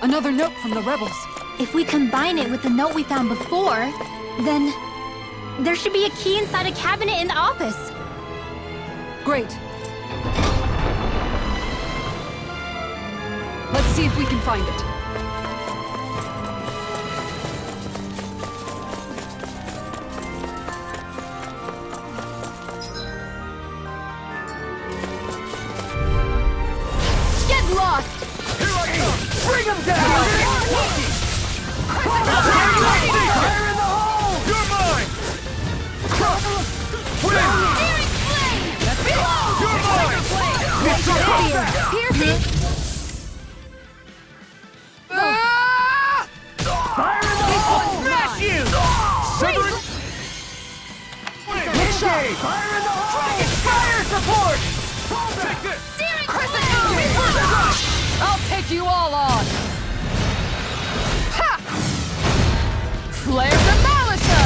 Another note from the rebels. If we combine it with the note we found before, then there should be a key inside a cabinet in the office. Great. Let's see if we can find it. Get lost! Here I come! Bring him down! Fire in the hole! You're mine! Win! Steering flame! Below! You're mine! Piercing! Fire in the hole! Smash you! Severing! Engage! Fire in the hole! Fire support! Take this! Steering Crescent flame! Moon! I'll take you all on! Ha! Flare the Malisa!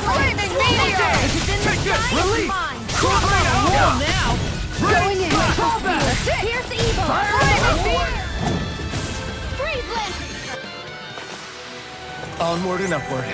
Flaming meteor! Take this! Release! Mine! Now! Going in! Combat! Pierce evil! Fire in the hole! Freeze lens! Onward and upward.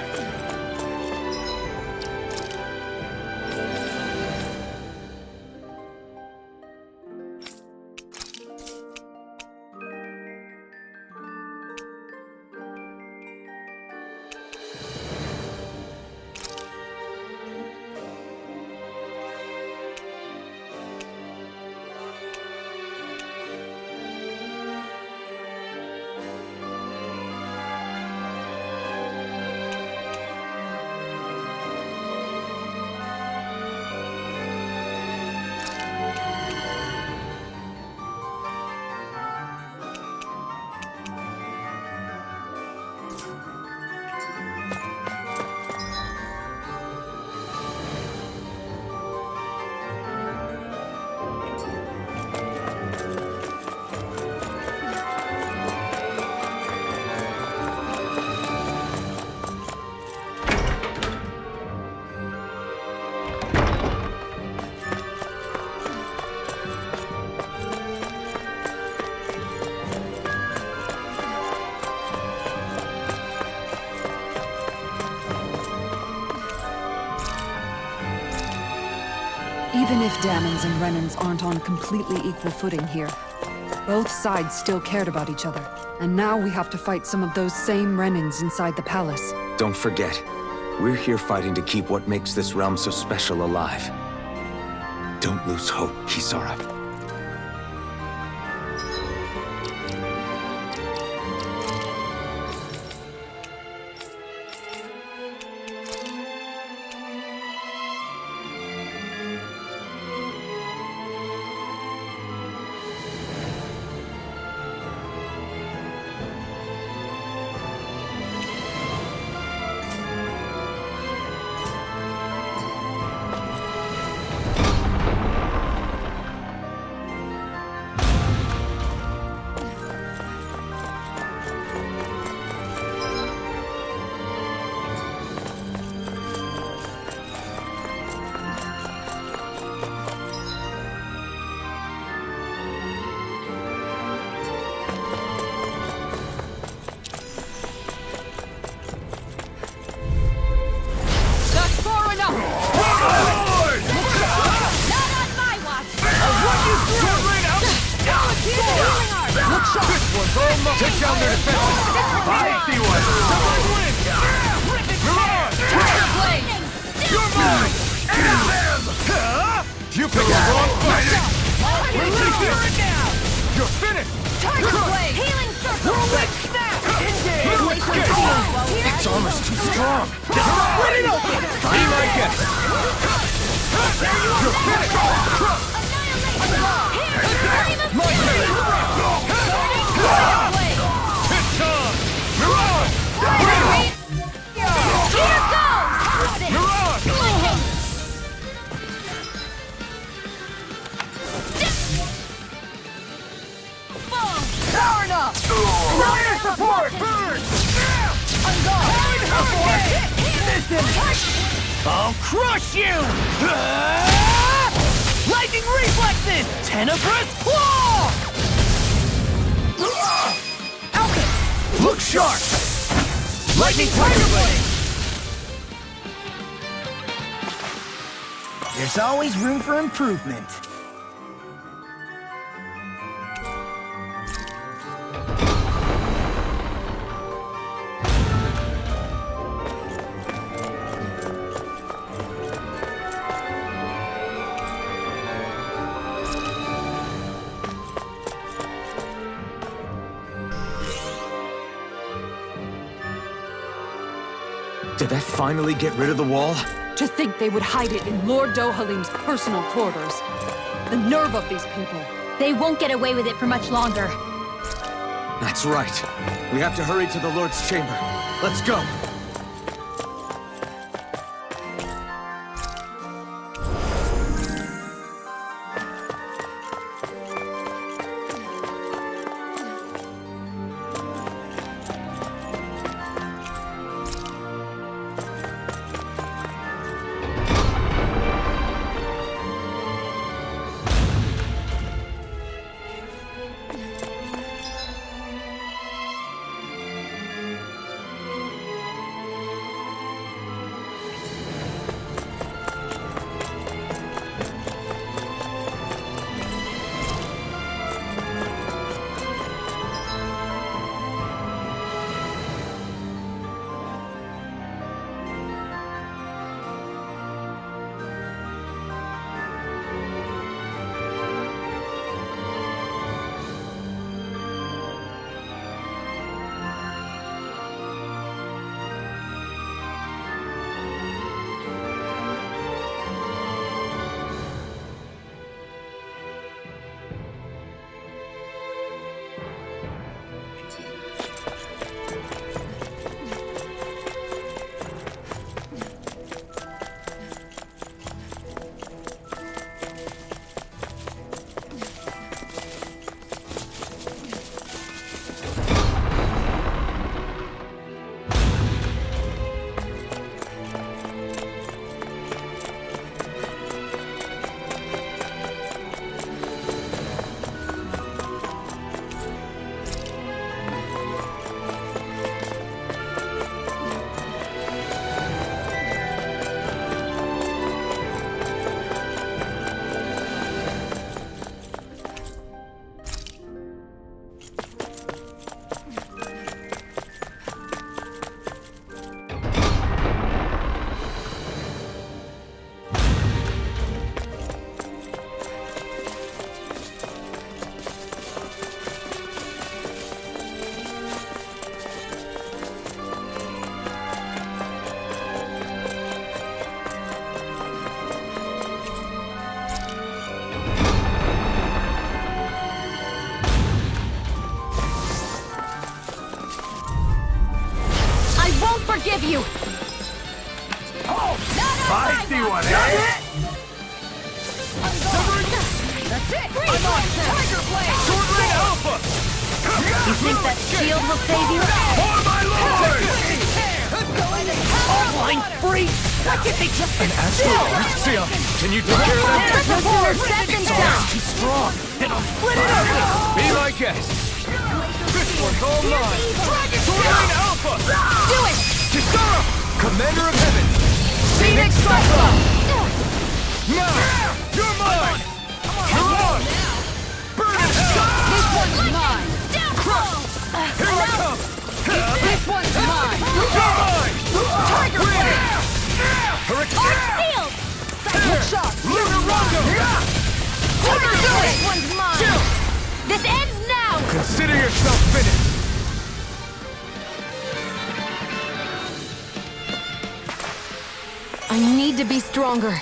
Even if Dammons and Renans aren't on completely equal footing here, both sides still cared about each other. And now we have to fight some of those same Renans inside the palace. Don't forget, we're here fighting to keep what makes this realm so special alive. Don't lose hope, Kisara. That's far enough! Not on my watch! Look sharp! This one's all mine! Take down their defenses! I see one! Someone win! Mirage! Blade! You're mine! And them! You picked the wrong fight! We'll take this! You're finished! Tiger Blade! Healing circle! Whirlwind snap! Engage! Its armor's too strong! Split it open! Be my guest! You're finished! My turn! It's on! Mirage! Here goes! Mirage! Power enough! Fire support! Burn! I'm gone! Listen! I'll crush you! Lightning reflexes! Tenebrous claw! Alpha! Look sharp! Lightning Tiger Blade! There's always room for improvement. Did that finally get rid of the wall? To think they would hide it in Lord Dohalim's personal quarters. The nerve of these people. They won't get away with it for much longer. That's right. We have to hurry to the Lord's chamber. Let's go! Forgive you! Oh! I see what happened! That's it! I'm on Tiger Blade! Sword Ring Alpha! You think that shield will save you? For my lord! Offline freeze! Why can't they just sit still? Sia, can you take care of them? No sooner said than done! Too strong! Then I'll split it open! Be my guest! This one's all mine! Sword Ring Alpha! Do it! Kisara! Commander of Heaven! Phoenix Cyclo! Now! You're mine! You're on! Burn in hell! This one's mine! Here I come! This one's mine! You're mine! Tiger Blade! Hurricane! Sealed! Psychic Shock! Lunar Rondo! This one's mine! This ends now! Consider yourself finished! I need to be stronger.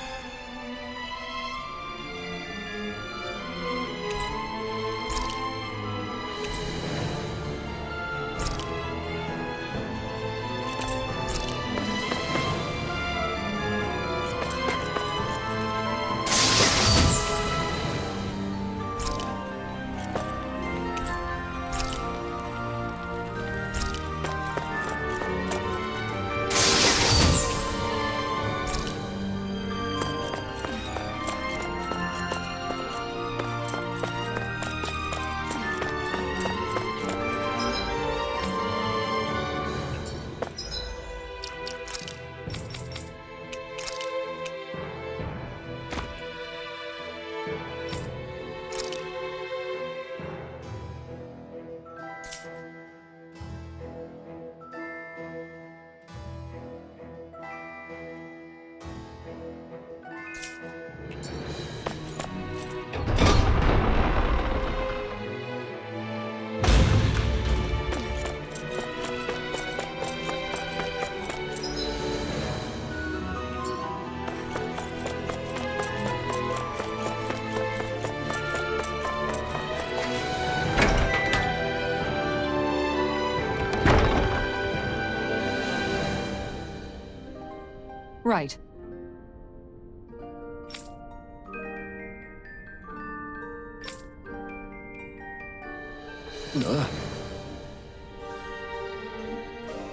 Right.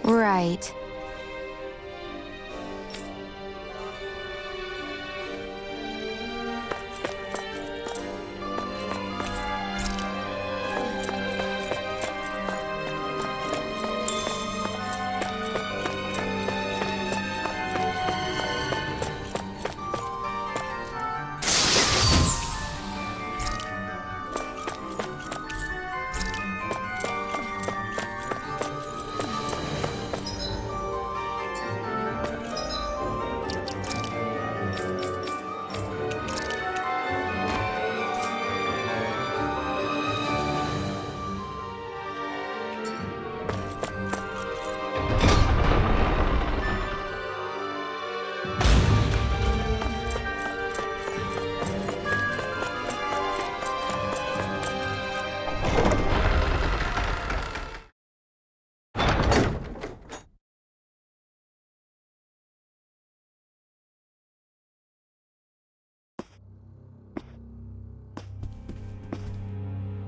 Right.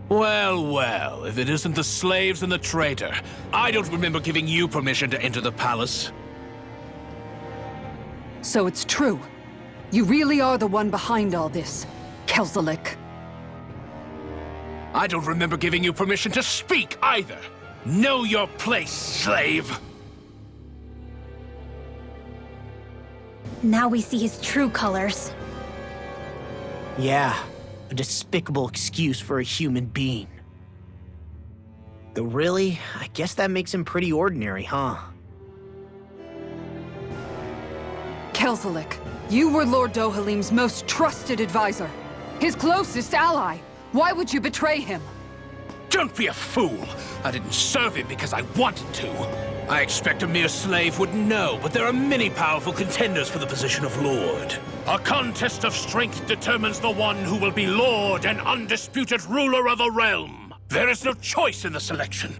Well, well, if it isn't the slaves and the traitor. I don't remember giving you permission to enter the palace. So it's true. You really are the one behind all this, Kelzelik. I don't remember giving you permission to speak either. Know your place, slave! Now we see his true colors. Yeah, a despicable excuse for a human being. Though really, I guess that makes him pretty ordinary, huh? Kelzelik, you were Lord Dohalim's most trusted advisor. His closest ally. Why would you betray him? Don't be a fool! I didn't serve him because I wanted to. I expect a mere slave wouldn't know, but there are many powerful contenders for the position of Lord. A contest of strength determines the one who will be Lord and undisputed ruler of a realm. There is no choice in the selection.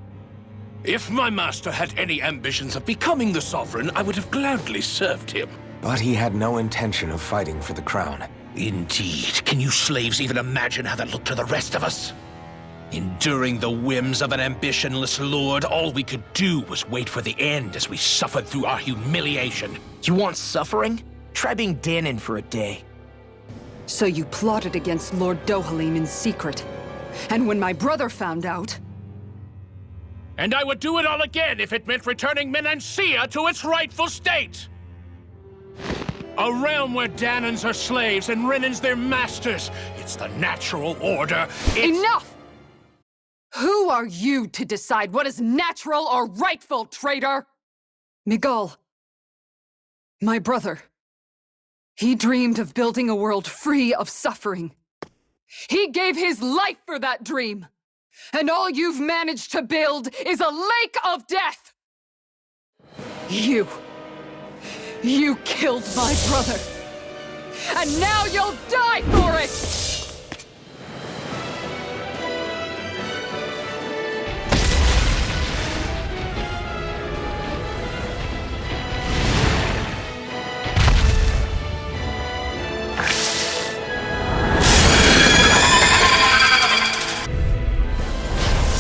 If my master had any ambitions of becoming the sovereign, I would have gladly served him. But he had no intention of fighting for the crown. Indeed. Can you slaves even imagine how that looked to the rest of us? Enduring the whims of an ambitionless lord, all we could do was wait for the end as we suffered through our humiliation. You want suffering? Try being Danon for a day. So you plotted against Lord Dohalim in secret. And when my brother found out... And I would do it all again if it meant returning Menancia to its rightful state! A realm where Danons are slaves and Renans their masters. It's the natural order. Enough! Who are you to decide what is natural or rightful, traitor? Miguel, my brother, he dreamed of building a world free of suffering. He gave his life for that dream. And all you've managed to build is a lake of death! You killed my brother! And now you'll die for it!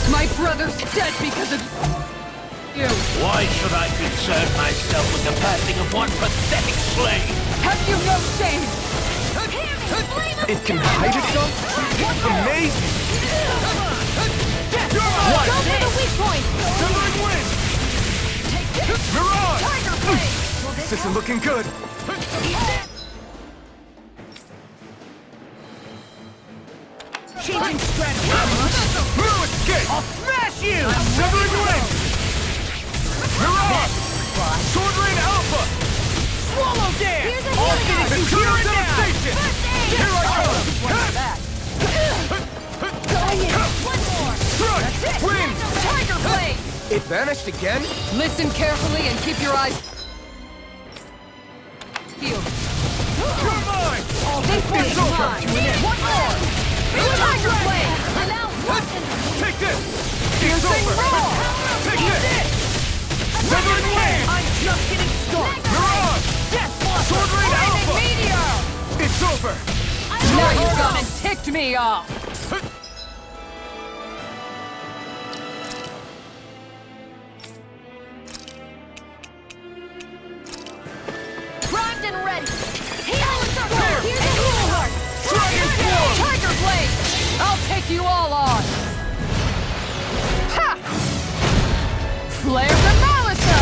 My brother's dead because of you! Why should I concern myself with the passing of one pathetic slave? Have you no shame? It can hide itself? Amazing! Go for the weak point! Severing wind! Mirage! This isn't looking good. Changing strategy! Mirror escape! I'll smash you! Severing wind! Mirage! Sword Rain Alpha! Swallow dance! Here's a All healing finish you Eternal here and now! devastation! Here I Going in! One more! go! Crush! Wind! Tiger Blade! It vanished again? Listen carefully and keep your eyes peeled. You're mine! This way, It's come over! on! One more! Tiger Blade! And now one! Take this! It's over! Take this! Severing wind! I'm just getting started! Mirage! Death Flush Now you've gone and ticked me off! Primed and ready! Healing circle! Here's the healing heart! Dragon Form! Tiger Blade! I'll take you all on! Ha! Flare the Malisa!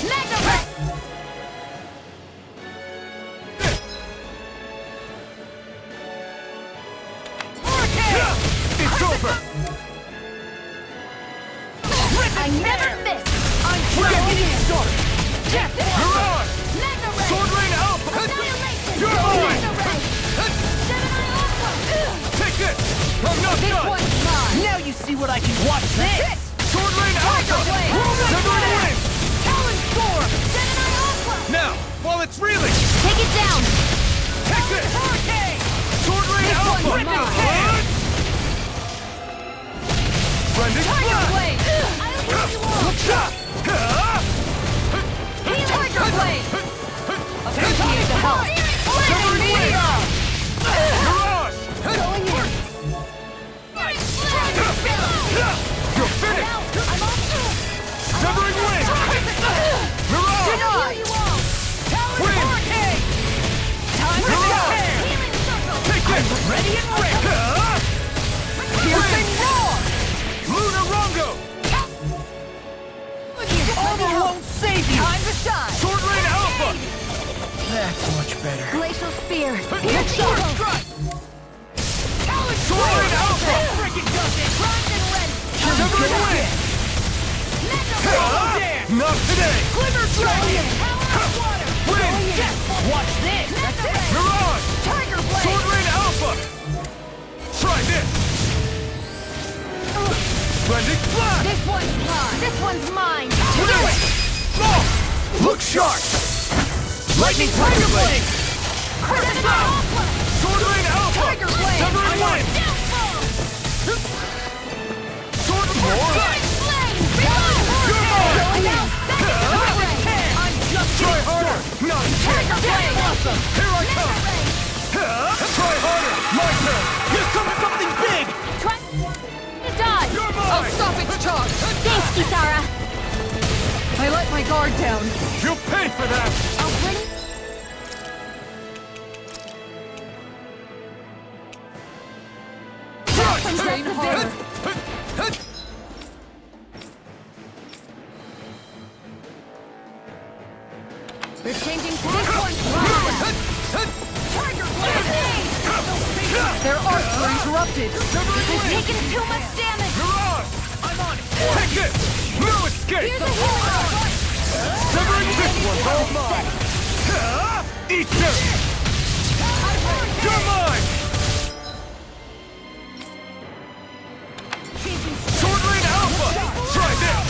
Mega Red! It's over! I never miss! We're getting started! Mirage! Mega Red! Sword Rain Alpha! Annihilation! You're mine! Mega Red! Gemini Alpha! Take this! I'm not This done! one's mine! Now you see what I can watch this! Sword Rain Alpha! Blade! Severing Wing! Talon Storm! Gemini Alpha! Now, while it's reeling! Take it down! Take this! Sword Rain This Alpha! one's mine. Blending Tiger Blast! Blade! I'll leave you all! Tiger Blade! Appreciate the help! Severing Wing! Mirage! Going in! You're finished! I'm off! Severing Wing! Mirage! Denied! You all! Win! Time to Mirage! go! Healing circle! Take this! Ready and ready! Piercing roar! Luna Rongo! Armor won't save you! Time to shine! Sword Rain Alpha! That's much better. Glacial Spear! Hit Sword Strike! Sword Rain Alpha! Freaking does it! Primed and ready! Severing Wing! Mega Red! Not today! Glimmer Dragon! Power of water! Win! Watch this! Mega Red! Mirage! Tiger Blade! Sword Rain Alpha! Try this! Blending Blast! This one's mine! This one's mine! Do it! Oh! Look sharp! Lightning Tiger Blade! Gemini Alpha! Sword Rain Alpha! Tiger Blade! Severing Wing! Downfall! Sword More! Flame! You're mine! I'm just Try harder! Not Tiger Blade! Awesome! Here I come! Try harder! My turn! Here comes something big! Try to die! You're I'll mine! stop its charge! Thanks, Kisara! I let my guard down. You'll pay for that! I'll bring... Train hard. They're changing to this one's mine. Tiger Blade! Their arcs were interrupted. I've taken too much damage! Mirage! I'm on it! Take it! No escape! Here's the healing heart! Severing this one's all mine! Eat this! You're mine! Sword Rain Alpha! Try this!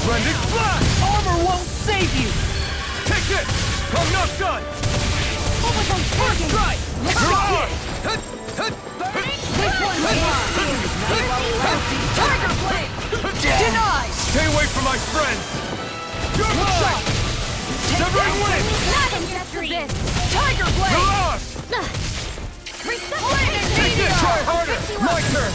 Blending Blast! Armor won't save you! Take this! I'm not done! What was I thinking? Strike! Mirage! This one's mine. Tiger Blade! Denied! Stay away from my friends! You're mine! Severing Wing! Nothing after this! Tiger Blade! Mirage! Take this! Try harder! My turn!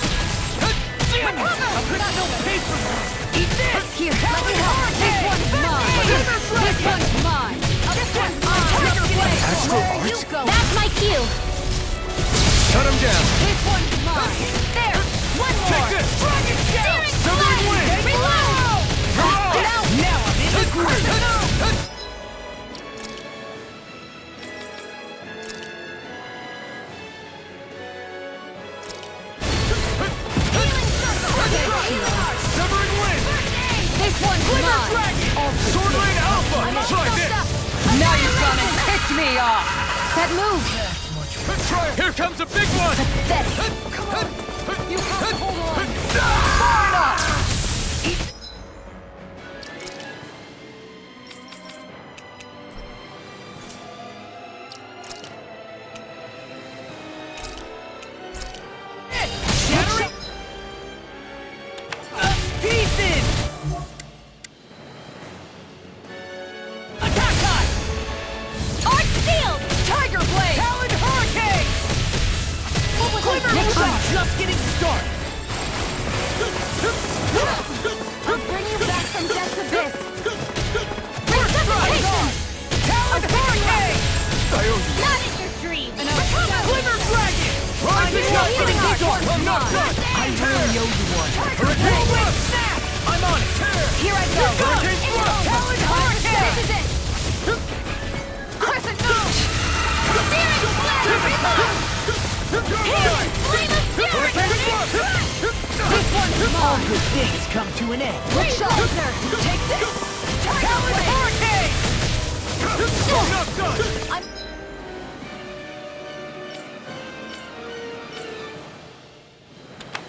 Here, let me help. This one's mine. This one's mine. This one's mine. Tiger Blade! Astral Where you Arts? go? That's my cue! Shut him down! This one's mine. There! One more! Take this! Dragon Shell! Severing Wing! Reload! Mirage! Now I'm in the groove! Severing Wing! This one's mine. Sword Rain Alpha! Try this! Now you've gone and picked me off. That move. Try! Here comes a big one! Pathetic. Come on. You have to hold on. Far enough. Shattering! Pieces! Attack time! just getting started. I'll bring you back from death's abyss. Talon Hurricane! Not in your dreams. Glimmer Dragon! Rising up! I'm not done! I really owe you one. Hurricane! Snap! I'm on it! Here I go. Hurricane Slow! Talon Hurricane! This is it. Crescent Moon! Searing Flame! Flame of Fury! This one's All mine! good things come to an end. Look sharper! Take this! Talon Hurricane! I'm not done!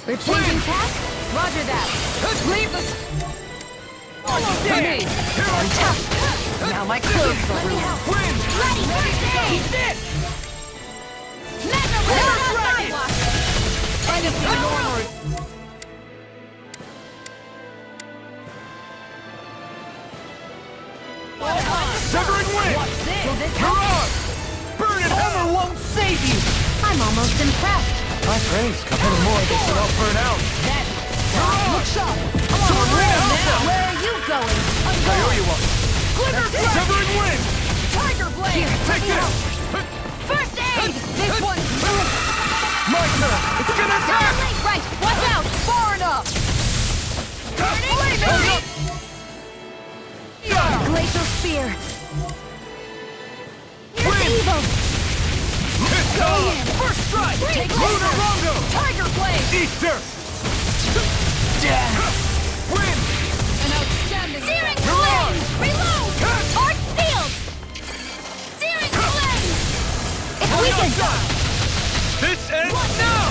We're changing tack? Roger that. Leave the... Almost For there! me. Here I come! Now my clothes are ruined. Win! Ready, first aid! This! Mega Dragon! Find us the armor. Severing Wind! You're on! Burn it! Armor won't save you. I'm almost impressed. My praise, a little more of this and I'll burn out. Look sharp. Sword Ring Alpha! Where are you going? I owe you one. Glimmer Blade! Severing Wind! Tiger Blade! Take this! First aid! This one's My turn! It's gonna attack! Right, watch out! far enough! Hold up! Glacial Spear. Here's Win! evil. It's on! First strike! Take Lunar Rongo! Tiger Blade! Eat dirt! Win! An outstanding... Searing You're on! Flame! Reload! Arc sealed! Searing Flame! It's weakened! This ends now!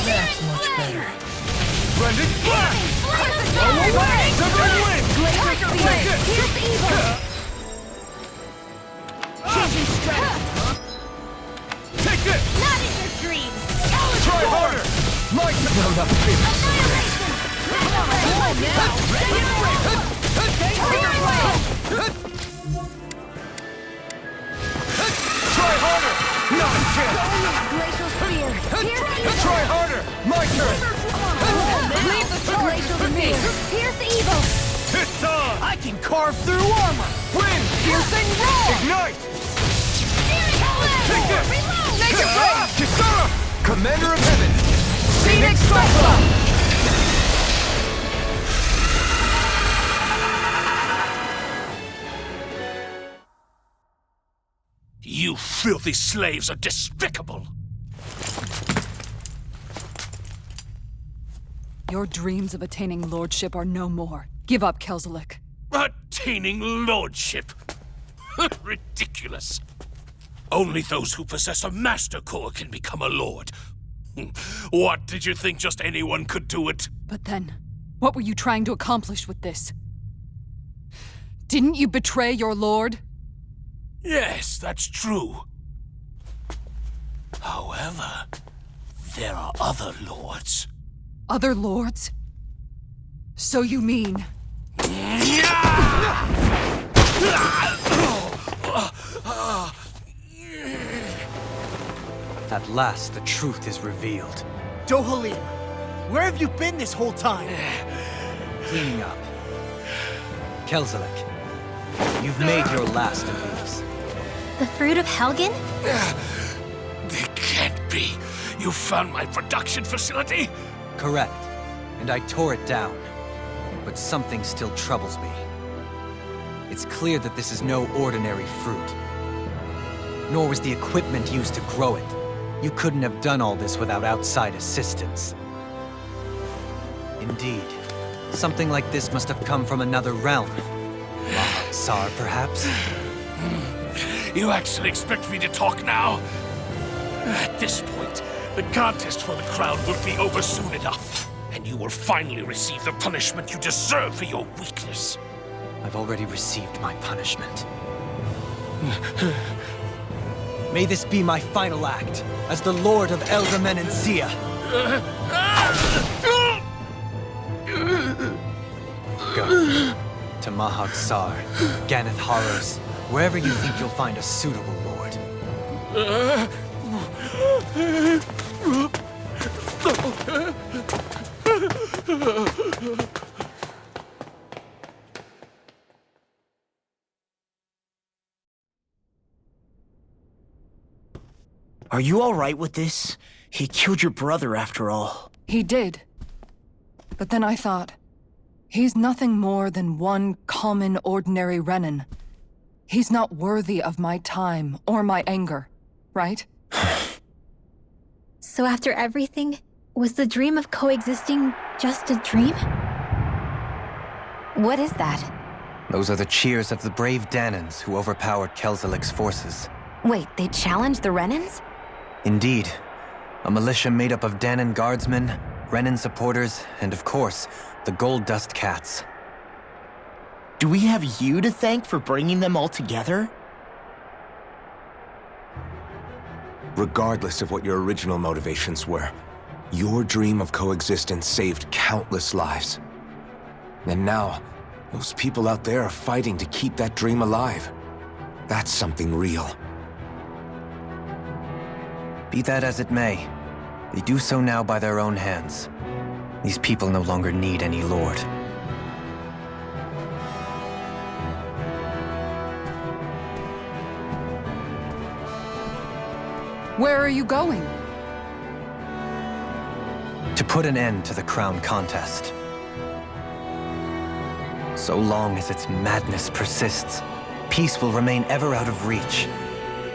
That's much better. Blending Blast! Flame of Fury! Severing Wind! Tiger Take Blade! this! Here's evil! Changing strength! Take this! Not in your dreams! Try harder! My turn! No, not this. Annihilation! Try harder! Not a chance! Glacial Spear! Here's evil! Try harder! My turn! Leave the Glacial Spear! Here's evil! It's on! I can carve through armor. Win! Piercing roar! Ignite! Searing Flame! Take this! Reload! Naked Blade! Kisara! Commander of Heaven! Phoenix Cyclone! You filthy slaves are despicable! Your dreams of attaining lordship are no more. Give up, Kelzelik. Attaining lordship! Ridiculous! Only those who possess a master core can become a lord. What, did you think just anyone could do it? But then, what were you trying to accomplish with this? Didn't you betray your lord? Yes, that's true. However, there are other lords. Other lords? So you mean... At last, the truth is revealed. Dohalim, where have you been this whole time? Cleaning up. Kelzelik, you've made your last of these. The Fruit of Helgen? It can't be. You found my production facility? Correct. And I tore it down. But something still troubles me. It's clear that this is no ordinary fruit. Nor was the equipment used to grow it. You couldn't have done all this without outside assistance. Indeed. Something like this must have come from another realm. Mahag-Saar, perhaps? You actually expect me to talk now? At this point, the contest for the crown will be over soon enough. And you will finally receive the punishment you deserve for your weakness. I've already received my punishment. May this be my final act as the Lord of Elder Menancia. Go to Mahag-Saar, Ganath Haros, wherever you think you'll find a suitable lord. Are you alright with this? He killed your brother after all. He did. But then I thought, he's nothing more than one common, ordinary Renan. He's not worthy of my time or my anger, right? So after everything, was the dream of coexisting just a dream? What is that? Those are the cheers of the brave Danans who overpowered Kelzelik's forces. Wait, they challenged the Renans? Indeed. A militia made up of Danan guardsmen, Renan supporters, and of course, the Gold Dust Cats. Do we have you to thank for bringing them all together? Regardless of what your original motivations were, your dream of coexistence saved countless lives. And now, those people out there are fighting to keep that dream alive. That's something real. Be that as it may, they do so now by their own hands. These people no longer need any lord. Where are you going? To put an end to the crown contest. So long as its madness persists, peace will remain ever out of reach.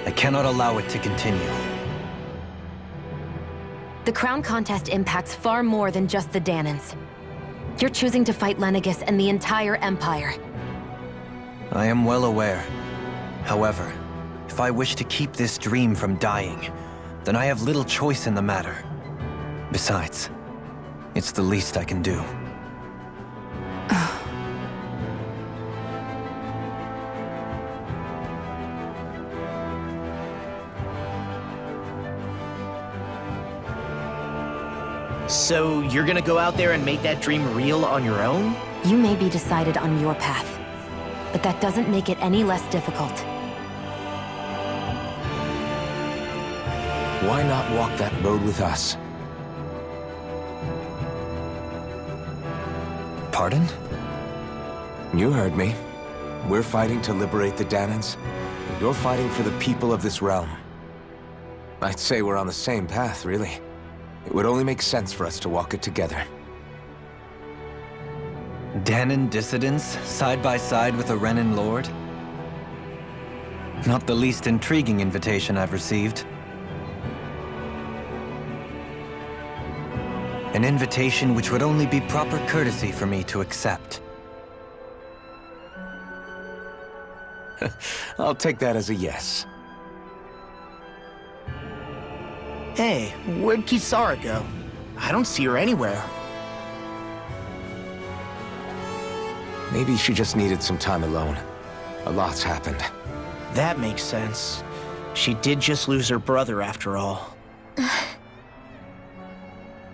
I cannot allow it to continue. The crown contest impacts far more than just the Danans. You're choosing to fight Lenegis and the entire Empire. I am well aware. However, if I wish to keep this dream from dying, then I have little choice in the matter. Besides, it's the least I can do. So you're gonna go out there and make that dream real on your own? You may be decided on your path, but that doesn't make it any less difficult. Why not walk that road with us? Pardon? You heard me. We're fighting to liberate the Danans. And you're fighting for the people of this realm. I'd say we're on the same path, really. It would only make sense for us to walk it together. Danan dissidents, side by side with a Renan lord? Not the least intriguing invitation I've received. An invitation which would only be proper courtesy for me to accept. I'll take that as a yes. Hey, where'd Kisara go? I don't see her anywhere. Maybe she just needed some time alone. A lot's happened. That makes sense. She did just lose her brother after all.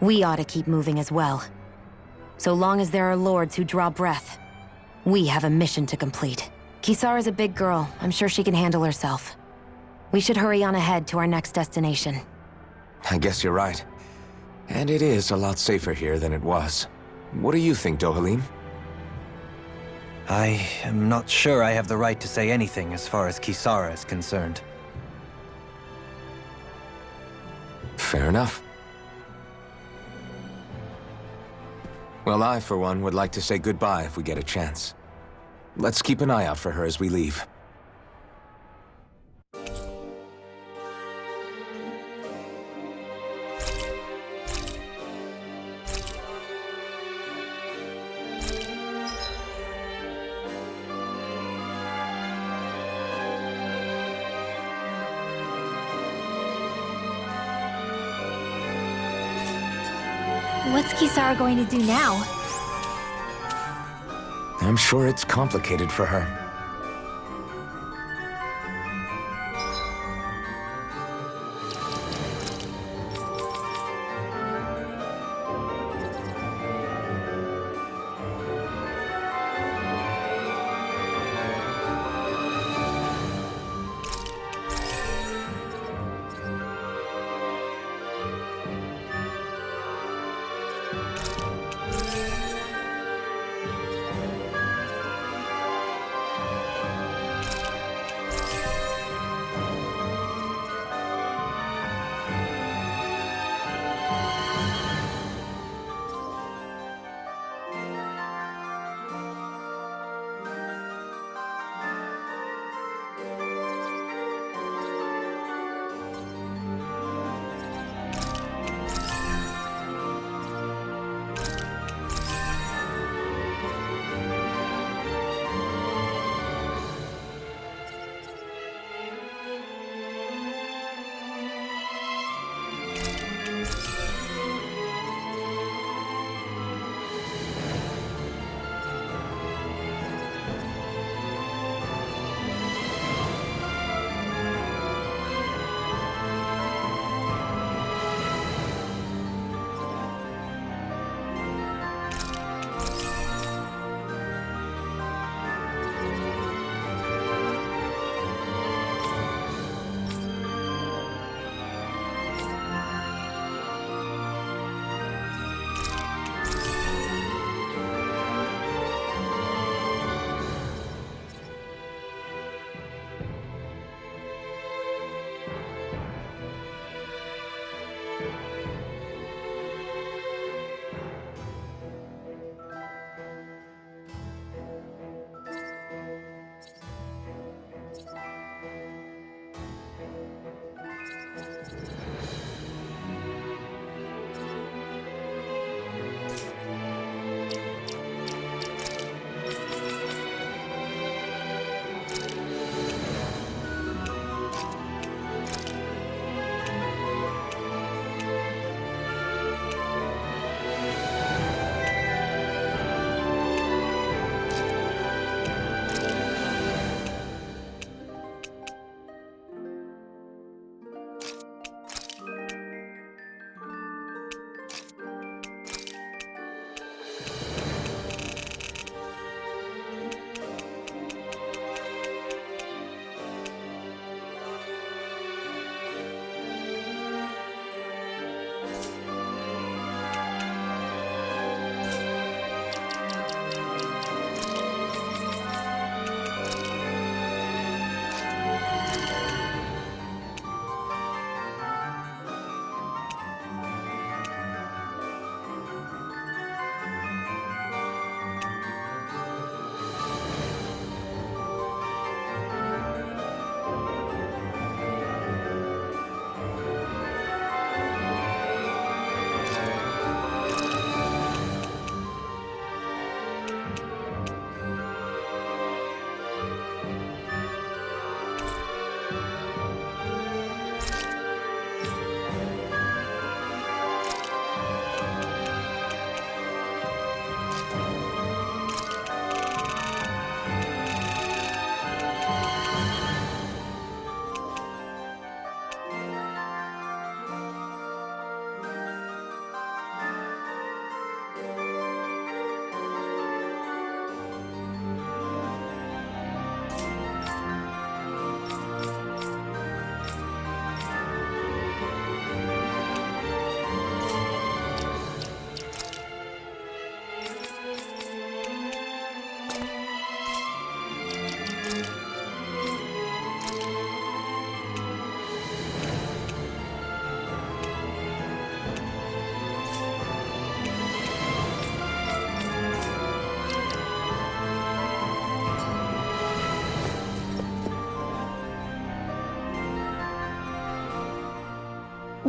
We ought to keep moving as well. So long as there are lords who draw breath, we have a mission to complete. Kisara's a big girl. I'm sure she can handle herself. We should hurry on ahead to our next destination. I guess you're right. And it is a lot safer here than it was. What do you think, Dohalim? I am not sure I have the right to say anything as far as Kisara is concerned. Fair enough. Well, I, for one, would like to say goodbye if we get a chance. Let's keep an eye out for her as we leave. What's Kisara going to do now? I'm sure it's complicated for her.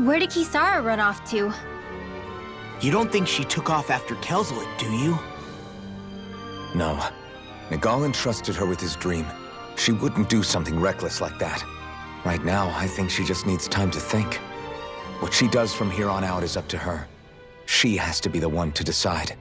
Where did Kisara run off to? You don't think she took off after Kelzelik, do you? No. Miguel entrusted her with his dream. She wouldn't do something reckless like that. Right now, I think she just needs time to think. What she does from here on out is up to her. She has to be the one to decide.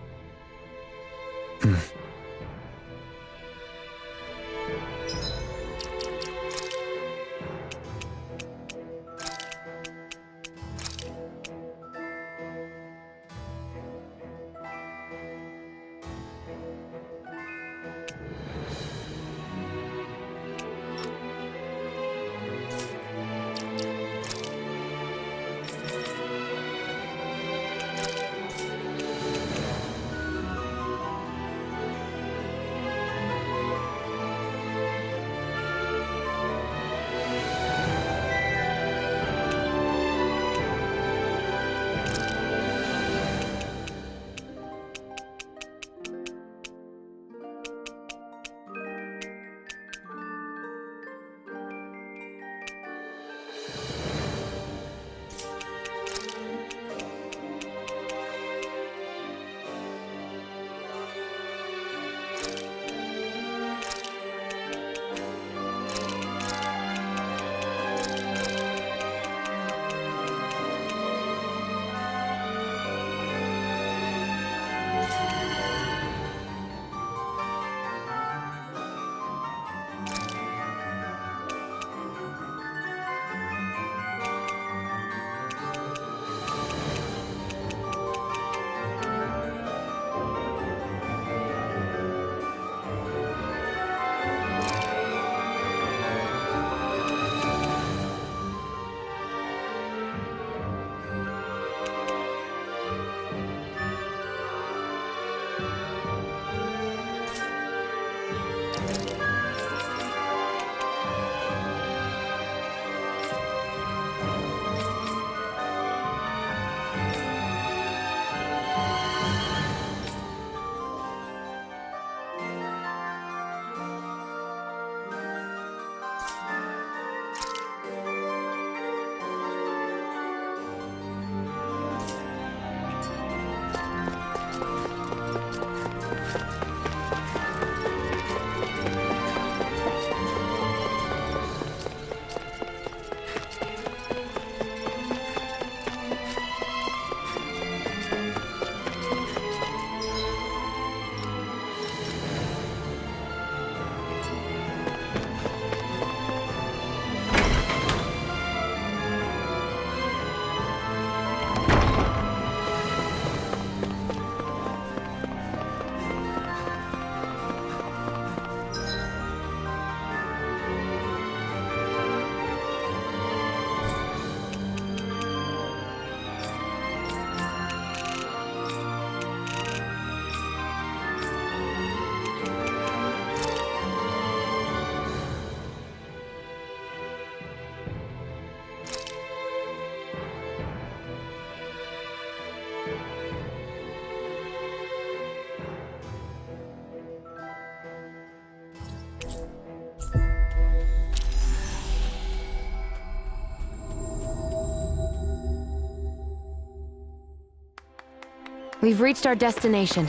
We've reached our destination.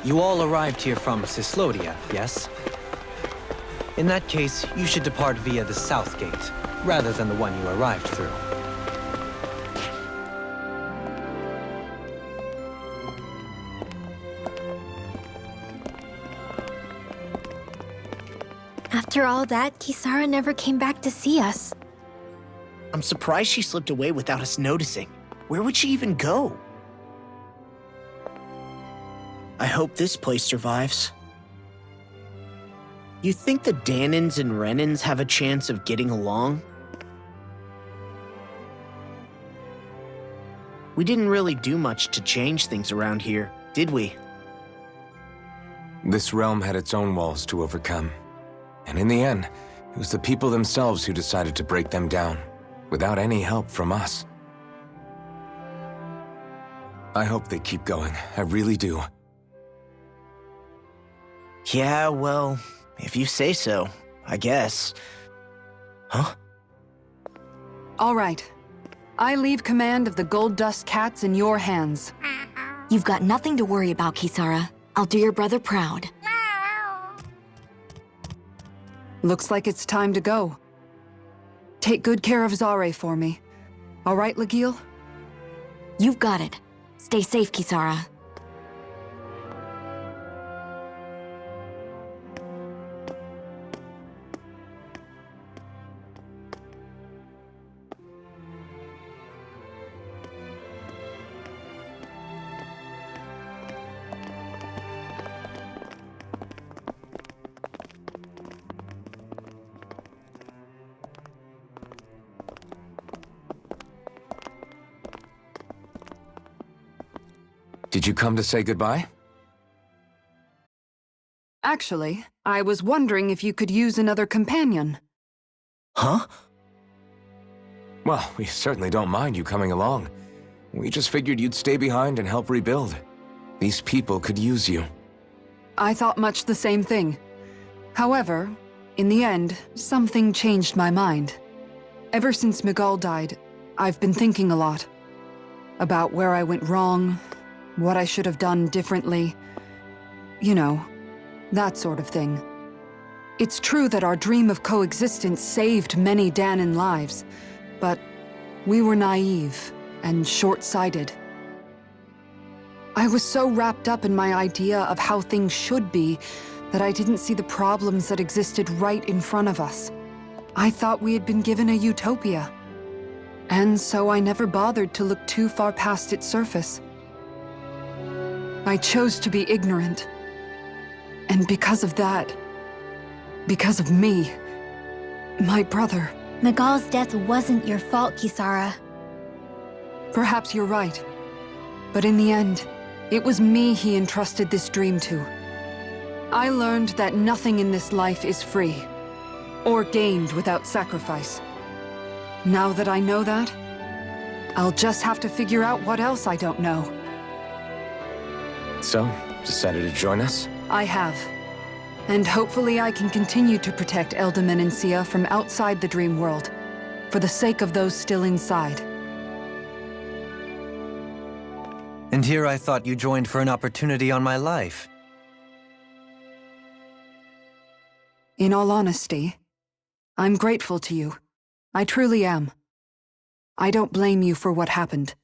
You all arrived here from Cyslodia, yes? In that case, you should depart via the south gate, rather than the one you arrived through. After all that, Kisara never came back to see us. I'm surprised she slipped away without us noticing. Where would she even go? I hope this place survives. You think the Dahnans and Renans have a chance of getting along? We didn't really do much to change things around here, did we? This realm had its own walls to overcome. And in the end, it was the people themselves who decided to break them down, without any help from us. I hope they keep going. I really do. Yeah, well, if you say so, I guess. Huh? All right. I leave command of the Gold Dust Cats in your hands. You've got nothing to worry about, Kisara. I'll do your brother proud. Looks like it's time to go. Take good care of Zare for me. All right, Lagiel? You've got it. Stay safe, Kisara. Did you come to say goodbye? Actually, I was wondering if you could use another companion. Huh? Well, we certainly don't mind you coming along. We just figured you'd stay behind and help rebuild. These people could use you. I thought much the same thing. However, in the end, something changed my mind. Ever since Miguel died, I've been thinking a lot. About where I went wrong, what I should have done differently. You know, that sort of thing. It's true that our dream of coexistence saved many Dahnan lives, but we were naive and short-sighted. I was so wrapped up in my idea of how things should be that I didn't see the problems that existed right in front of us. I thought we had been given a utopia. And so I never bothered to look too far past its surface. I chose to be ignorant. And because of that, because of me, my brother... Miguel's death wasn't your fault, Kisara. Perhaps you're right. But in the end, it was me he entrusted this dream to. I learned that nothing in this life is free, or gained without sacrifice. Now that I know that, I'll just have to figure out what else I don't know. So, decided to join us? I have. And hopefully I can continue to protect Elde Menancia from outside the dream world, for the sake of those still inside. And here I thought you joined for an opportunity on my life. In all honesty, I'm grateful to you. I truly am. I don't blame you for what happened.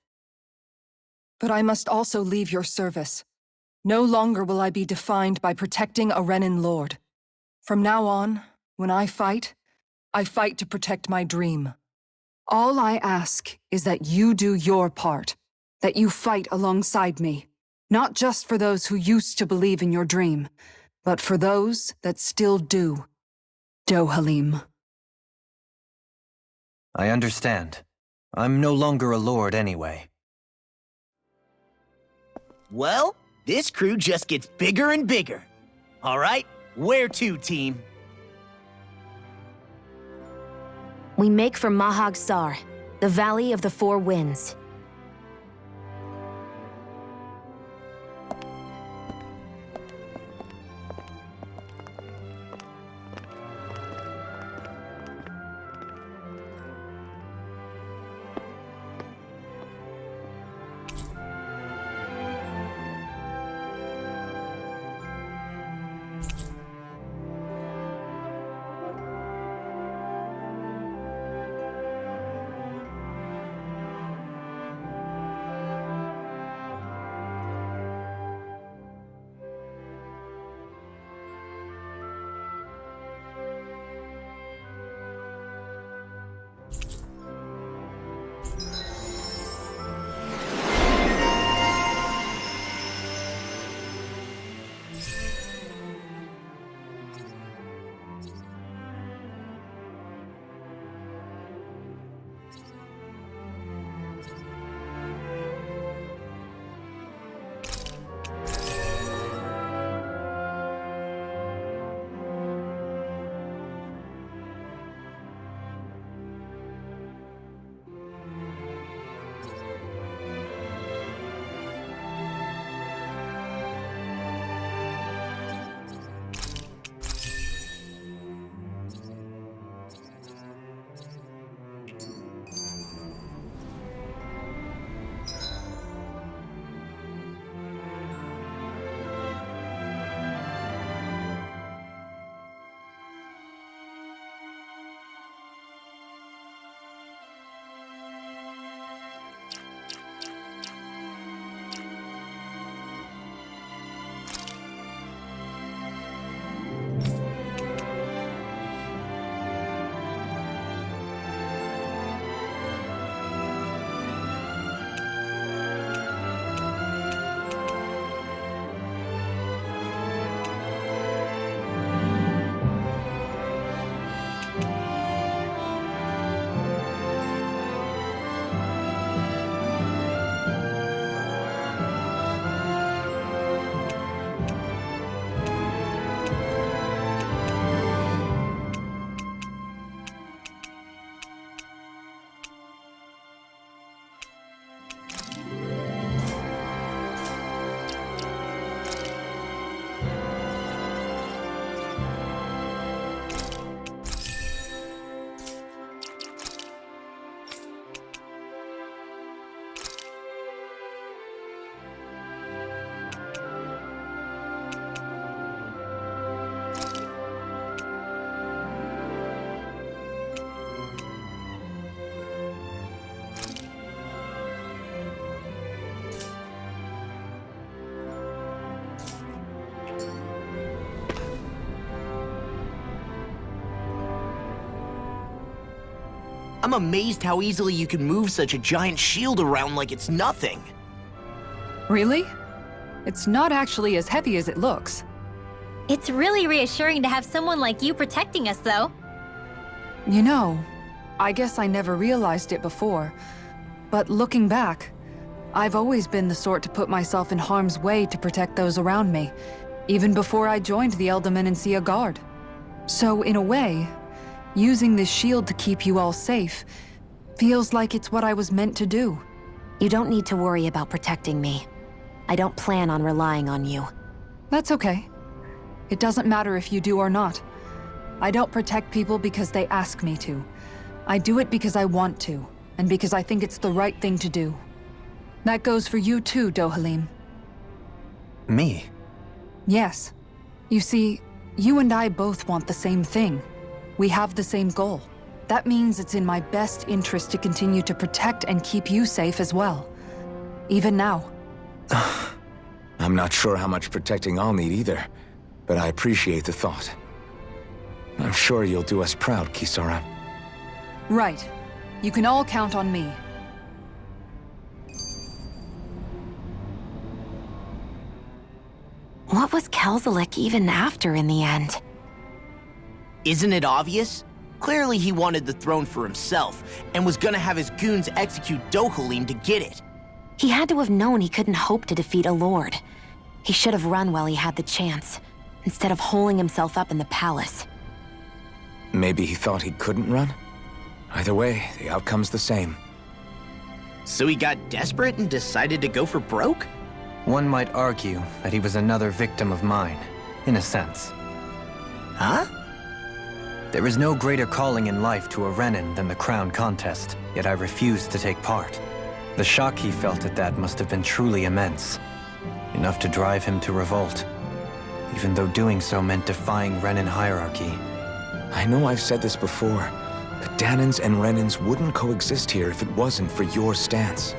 But I must also leave your service. No longer will I be defined by protecting a Renan Lord. From now on, when I fight to protect my dream. All I ask is that you do your part, that you fight alongside me, not just for those who used to believe in your dream, but for those that still do. Dohalim. I understand. I'm no longer a lord anyway. Well, this crew just gets bigger and bigger. All right, where to, team? We make for Mahag Sar, the Valley of the Four Winds. I'm amazed how easily you can move such a giant shield around like it's nothing. Really? It's not actually as heavy as it looks. It's really reassuring to have someone like you protecting us, though. You know, I guess I never realized it before, but looking back, I've always been the sort to put myself in harm's way to protect those around me, even before I joined the Elderman and Sea Guard. So in a way, using this shield to keep you all safe feels like it's what I was meant to do. You don't need to worry about protecting me. I don't plan on relying on you. That's okay. It doesn't matter if you do or not. I don't protect people because they ask me to. I do it because I want to, and because I think it's the right thing to do. That goes for you too, Dohalim. Me? Yes. You see, you and I both want the same thing. We have the same goal. That means it's in my best interest to continue to protect and keep you safe as well. Even now. I'm not sure how much protecting I'll need either, but I appreciate the thought. I'm sure you'll do us proud, Kisara. Right. You can all count on me. What was Kelzelik even after in the end? Isn't it obvious? Clearly he wanted the throne for himself, and was gonna have his goons execute Dohalim to get it. He had to have known he couldn't hope to defeat a lord. He should have run while he had the chance, instead of holding himself up in the palace. Maybe he thought he couldn't run? Either way, the outcome's the same. So he got desperate and decided to go for broke? One might argue that he was another victim of mine, in a sense. Huh? There is no greater calling in life to a Renin than the crown contest, yet I refused to take part. The shock he felt at that must have been truly immense. Enough to drive him to revolt, even though doing so meant defying Renin hierarchy. I know I've said this before, but Dahnans and Renins wouldn't coexist here if it wasn't for your stance.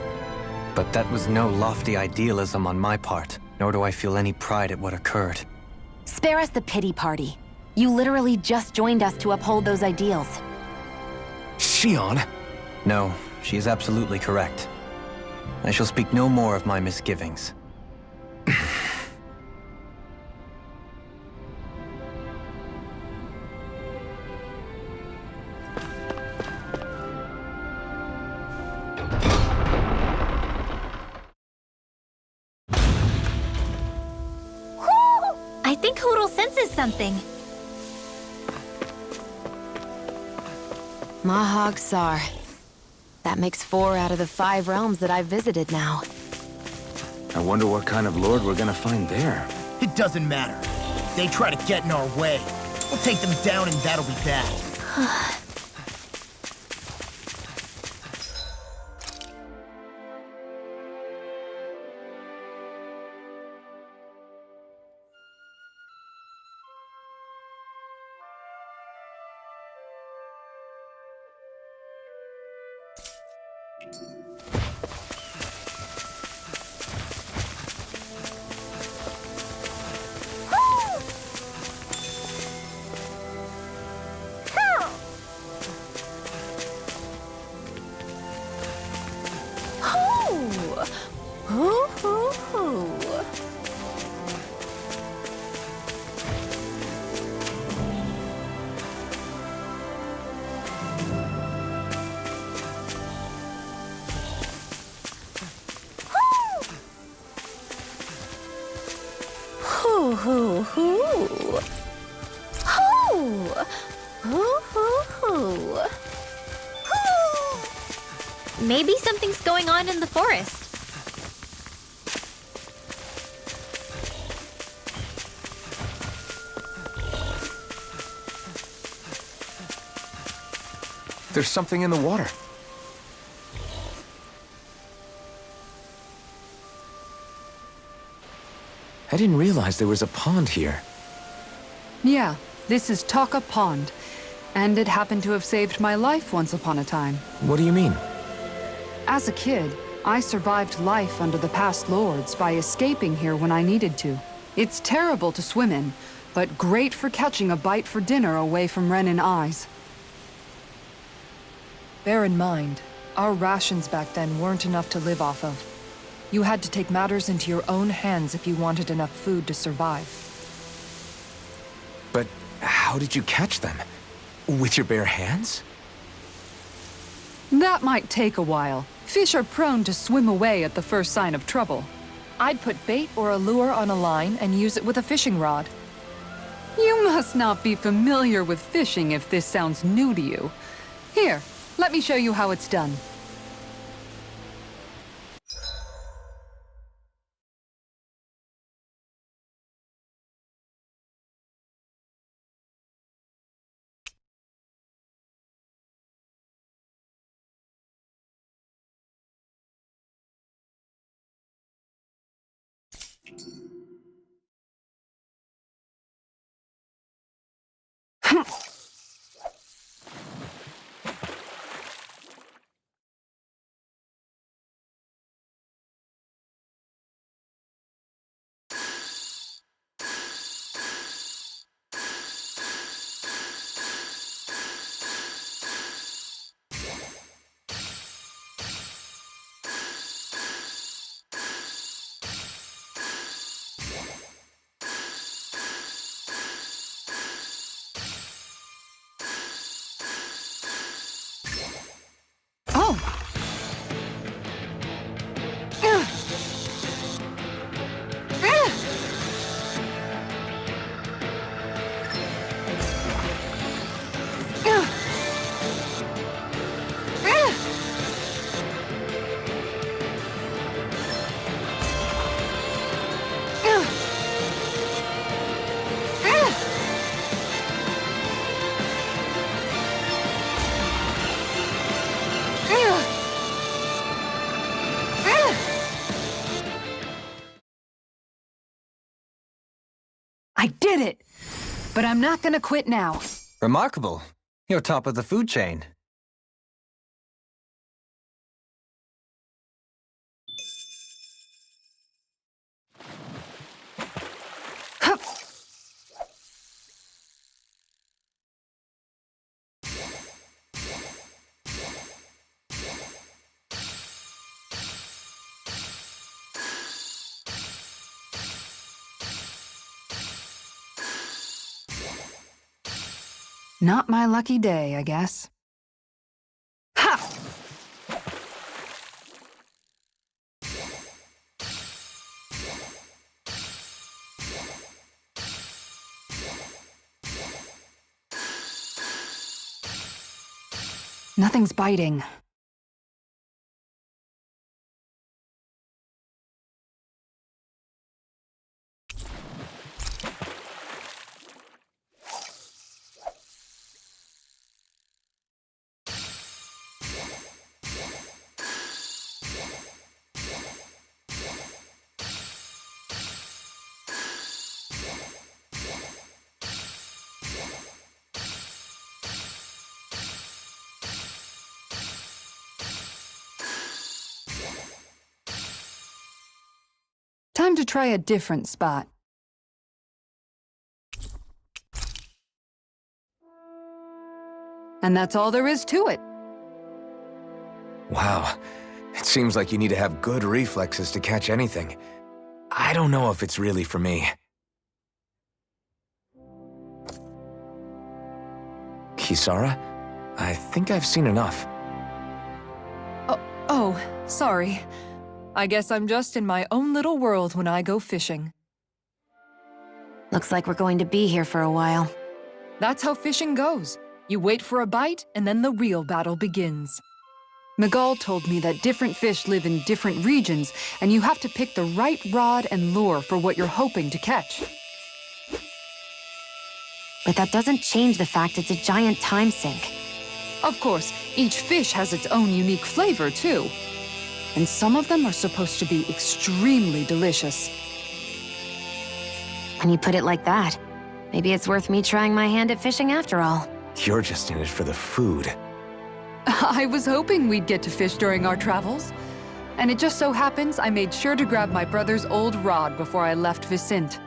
But that was no lofty idealism on my part, nor do I feel any pride at what occurred. Spare us the pity party. You literally just joined us to uphold those ideals. Shion? No, she is absolutely correct. I shall speak no more of my misgivings. I think Hootle senses something. Mahag Sar. That makes 4 out of the 5 realms that I've visited now. I wonder what kind of lord we're gonna find there. It doesn't matter. If they try to get in our way, we'll take them down and that'll be that. Maybe something's going on in the forest. There's something in the water. I didn't realize there was a pond here. Yeah, this is Taka Pond. And it happened to have saved my life once upon a time. What do you mean? As a kid, I survived life under the past lords by escaping here when I needed to. It's terrible to swim in, but great for catching a bite for dinner away from Renin eyes. Bear in mind, our rations back then weren't enough to live off of. You had to take matters into your own hands if you wanted enough food to survive. But how did you catch them? With your bare hands? That might take a while. Fish are prone to swim away at the first sign of trouble. I'd put bait or a lure on a line and use it with a fishing rod. You must not be familiar with fishing if this sounds new to you. Here, let me show you how it's done. I did it! But I'm not gonna quit now. Remarkable. You're top of the food chain. Not my lucky day, I guess. Ha! Nothing's biting. Time to try a different spot. And that's all there is to it. Wow. It seems like you need to have good reflexes to catch anything. I don't know if it's really for me. Kisara? I think I've seen enough. Oh, sorry. I guess I'm just in my own little world when I go fishing. Looks like we're going to be here for a while. That's how fishing goes. You wait for a bite, and then the real battle begins. Miguel told me that different fish live in different regions, and you have to pick the right rod and lure for what you're hoping to catch. But that doesn't change the fact it's a giant time sink. Of course, each fish has its own unique flavor, too. And some of them are supposed to be extremely delicious. When you put it like that, maybe it's worth me trying my hand at fishing after all. You're just in it for the food. I was hoping we'd get to fish during our travels. And it just so happens I made sure to grab my brother's old rod before I left Vicente.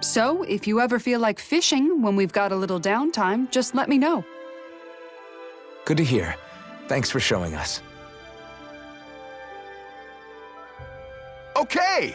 So, if you ever feel like fishing when we've got a little downtime, just let me know. Good to hear. Thanks for showing us. Okay!